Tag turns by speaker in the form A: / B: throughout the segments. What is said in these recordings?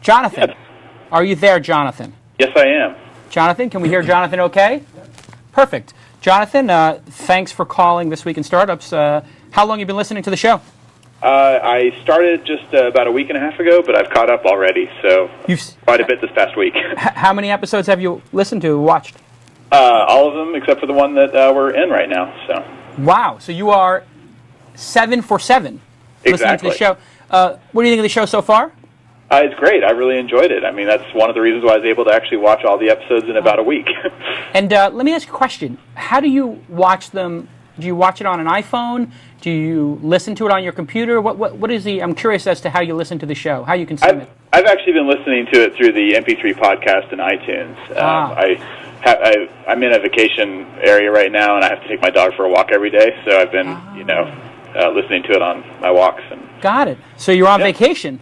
A: Jonathan,
B: Yes.
A: are you there, Jonathan?
B: Yes, I am.
A: Jonathan, can we hear Jonathan okay? Perfect. Jonathan, thanks for calling This Week in Startups. How long have you been listening to the show?
B: I started just about a week and a half ago, but I've caught up already, so quite a bit this past week.
A: How many episodes have you listened to, watched?
B: All of them, except for the one that we're in right now. So.
A: Wow, so you are 7 for 7 listening to the show. What do you think of the show so far?
B: It's great. I really enjoyed it. I mean, that's one of the reasons why I was able to actually watch all the episodes in about a week.
A: And let me ask you a question. How do you watch them? Do you watch it on an iPhone? Do you listen to it on your computer? What is the? I'm curious as to how you listen to the show, how you consume it.
B: I've actually been listening to it through the MP3 podcast and iTunes. I'm in a vacation area right now, and I have to take my dog for a walk every day. So I've been, listening to it on my walks. And
A: got it. So you're on vacation.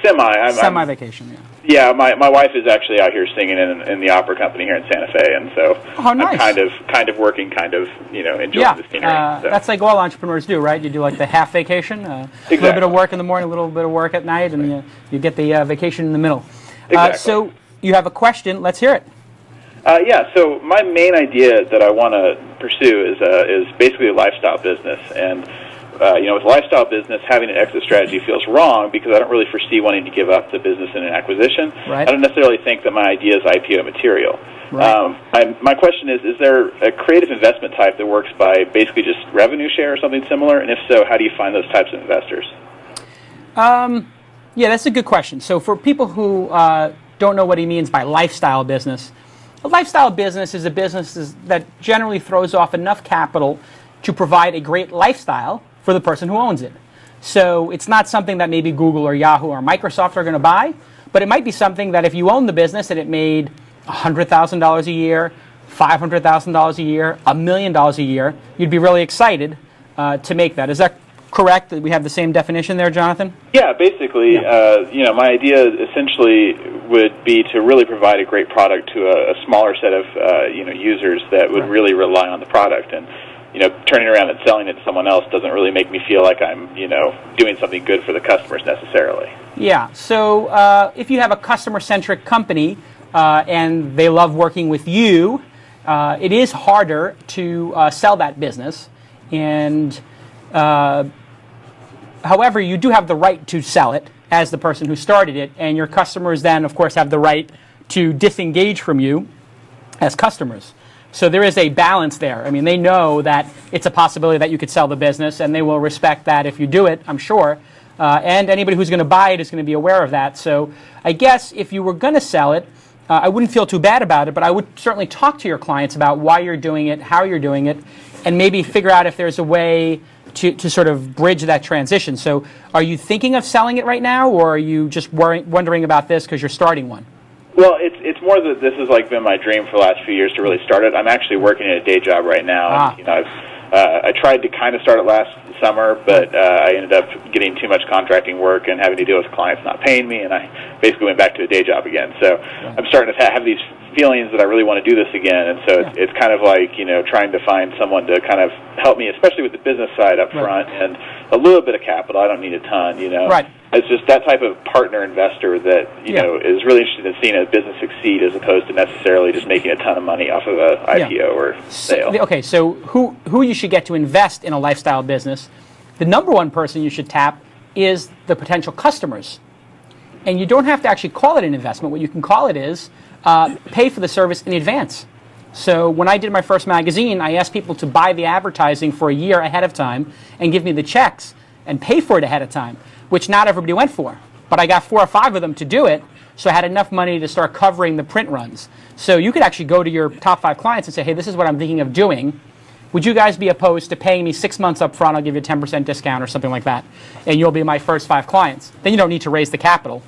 B: Semi-vacation,
A: yeah.
B: Yeah, my wife is actually out here singing in the opera company here in Santa Fe, and so
A: nice.
B: I'm kind of working, enjoying the scenery.
A: That's like all entrepreneurs do, right? You do like the half vacation,
B: exactly.
A: A little bit of work in the morning, a little bit of work at night, and you get the vacation in the middle.
B: Exactly.
A: So you have a question. Let's hear it.
B: So my main idea that I want to pursue is basically a lifestyle business, and with a lifestyle business, having an exit strategy feels wrong because I don't really foresee wanting to give up the business in an acquisition.
A: Right.
B: I don't necessarily think that my idea is IPO material.
A: Right.
B: My question is there a creative investment type that works by basically just revenue share or something similar? And if so, how do you find those types of investors?
A: Yeah, that's a good question. So for people who don't know what he means by lifestyle business, a lifestyle business is a business that generally throws off enough capital to provide a great lifestyle for the person who owns it. So it's not something that maybe Google or Yahoo or Microsoft are going to buy, but it might be something that if you own the business and it made $100,000 a year, $500,000 a year, $1 million a year, you'd be really excited to make that. Is that correct? That we have the same definition there, Jonathan?
B: Yeah, basically, my idea essentially would be to really provide a great product to a smaller set of users that would really rely on the product. And turning around and selling it to someone else doesn't really make me feel like I'm, doing something good for the customers necessarily.
A: Yeah. So if you have a customer-centric company and they love working with you, it is harder to sell that business. And however, you do have the right to sell it as the person who started it, and your customers then, of course, have the right to disengage from you as customers. So there is a balance there. I mean, they know that it's a possibility that you could sell the business, and they will respect that if you do it, I'm sure. And anybody who's going to buy it is going to be aware of that. So I guess if you were going to sell it, I wouldn't feel too bad about it, but I would certainly talk to your clients about why you're doing it, how you're doing it, and maybe figure out if there's a way to sort of bridge that transition. So are you thinking of selling it right now, or are you just wondering about this because you're starting one?
B: Well, it's more that this has been my dream for the last few years to really start it. I'm actually working at a day job right now. And, I tried to kind of start it last summer, but I ended up getting too much contracting work and having to deal with clients not paying me, and I basically went back to a day job again. So I'm starting to have these feelings that I really want to do this again, and so it's kind of like trying to find someone to kind of help me, especially with the business side up front, and a little bit of capital. I don't need a ton,
A: Right.
B: It's just that type of partner investor that is really interested in seeing a business succeed as opposed to necessarily just making a ton of money off of a IPO or sale.
A: Okay, so who you should get to invest in a lifestyle business, the number one person you should tap is the potential customers. And you don't have to actually call it an investment. What you can call it is pay for the service in advance. So when I did my first magazine, I asked people to buy the advertising for a year ahead of time and give me the checks and pay for it ahead of time, which not everybody went for. But I got 4 or 5 of them to do it, so I had enough money to start covering the print runs. So you could actually go to your top 5 clients and say, hey, this is what I'm thinking of doing. Would you guys be opposed to paying me 6 months up front? I'll give you a 10% discount or something like that. And you'll be my first 5 clients. Then you don't need to raise the capital.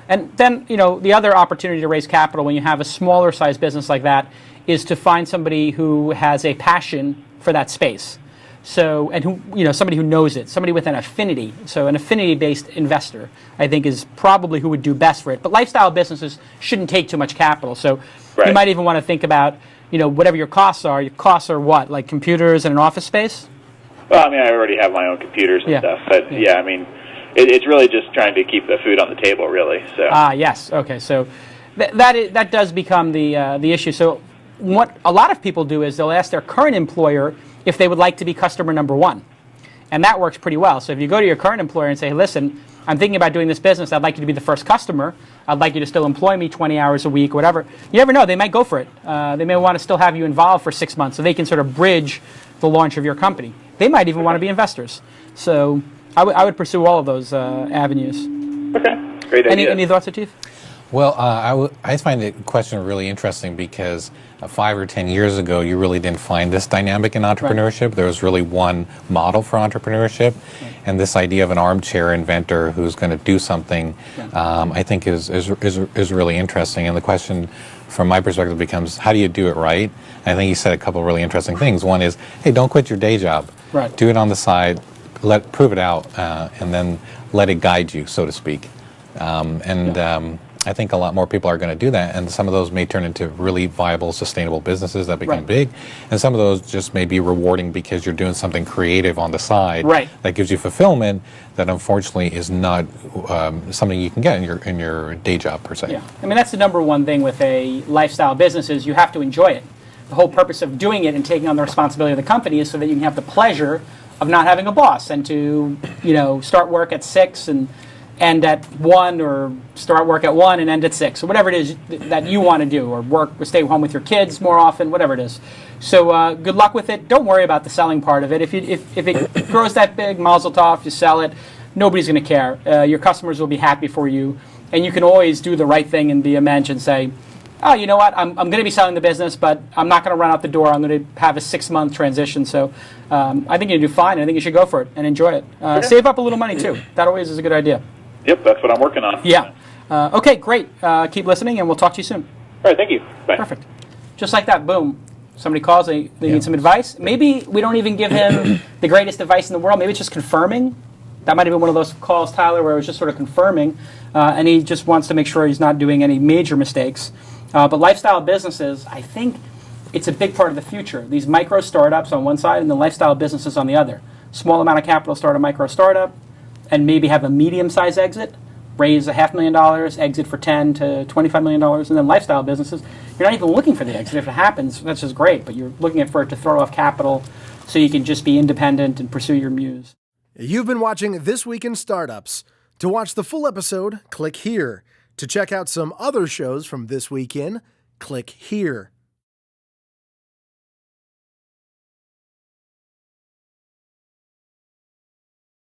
A: And then, the other opportunity to raise capital when you have a smaller size business like that is to find somebody who has a passion for that space. So, and who, somebody who knows it, somebody with an affinity. So an affinity-based investor, I think, is probably who would do best for it. But lifestyle businesses shouldn't take too much capital. So you might even want to think about, whatever your costs are. Your costs are what, like computers and an office space?
B: Well, I already have my own computers and stuff. But, it's really just trying to keep the food on the table, really. So.
A: Yes. Okay. So that does become the issue. So what a lot of people do is they'll ask their current employer if they would like to be customer number one, and that works pretty well. So if you go to your current employer and say, hey, listen, I'm thinking about doing this business. I'd like you to be the first customer. I'd like you to still employ me 20 hours a week, whatever. You never know. They might go for it. They may want to still have you involved for 6 months so they can sort of bridge the launch of your company. They might even want to be investors. So I would pursue all of those avenues.
B: Okay, great idea.
A: Any thoughts, Atif?
C: Well, I find the question really interesting because 5 or 10 years ago, you really didn't find this dynamic in entrepreneurship. Right. There was really one model for entrepreneurship, right. And this idea of an armchair inventor who's going to do something, I think is really interesting. And the question, from my perspective, becomes how do you do it right? And I think you said a couple of really interesting things. One is, hey, don't quit your day job.
A: Right.
C: Do it on the side. Prove it out, and then let it guide you, so to speak. I think a lot more people are going to do that, and some of those may turn into really viable, sustainable businesses that become big, and some of those just may be rewarding because you're doing something creative on the side that gives you fulfillment that unfortunately is not something you can get in your day job per se.
A: Yeah, I mean that's the number one thing with a lifestyle business is you have to enjoy it. The whole purpose of doing it and taking on the responsibility of the company is so that you can have the pleasure of not having a boss and to start work at 6 and end at 1, or start work at 1 and end at 6, or whatever it is that you want to do, or stay home with your kids more often, whatever it is. So good luck with it. Don't worry about the selling part of it. If it grows that big, mazel tov, you sell it. Nobody's going to care. Your customers will be happy for you, and you can always do the right thing and be a mensch and say, oh, you know what, I'm going to be selling the business, but I'm not going to run out the door. I'm going to have a 6-month transition. So I think you do fine. I think you should go for it and enjoy it. Save up a little money, too. That always is a good idea.
B: Yep, that's what I'm working on.
A: Yeah. Okay, great. Keep listening, and we'll talk to you soon.
B: All right, thank you. Bye.
A: Perfect. Just like that, boom. Somebody calls, they need some advice. Maybe we don't even give him the greatest advice in the world. Maybe it's just confirming. That might have been one of those calls, Tyler, where it was just sort of confirming, and he just wants to make sure he's not doing any major mistakes. But lifestyle businesses, I think it's a big part of the future. These micro startups on one side and the lifestyle businesses on the other. Small amount of capital, start a micro startup, and maybe have a medium-sized exit, raise $500,000, exit for $10 to $25 million, and then lifestyle businesses, you're not even looking for the exit. If it happens, that's just great, but you're looking for it to throw off capital so you can just be independent and pursue your muse.
D: You've been watching This Week in Startups. To watch the full episode, click here. To check out some other shows from This Week In, click here.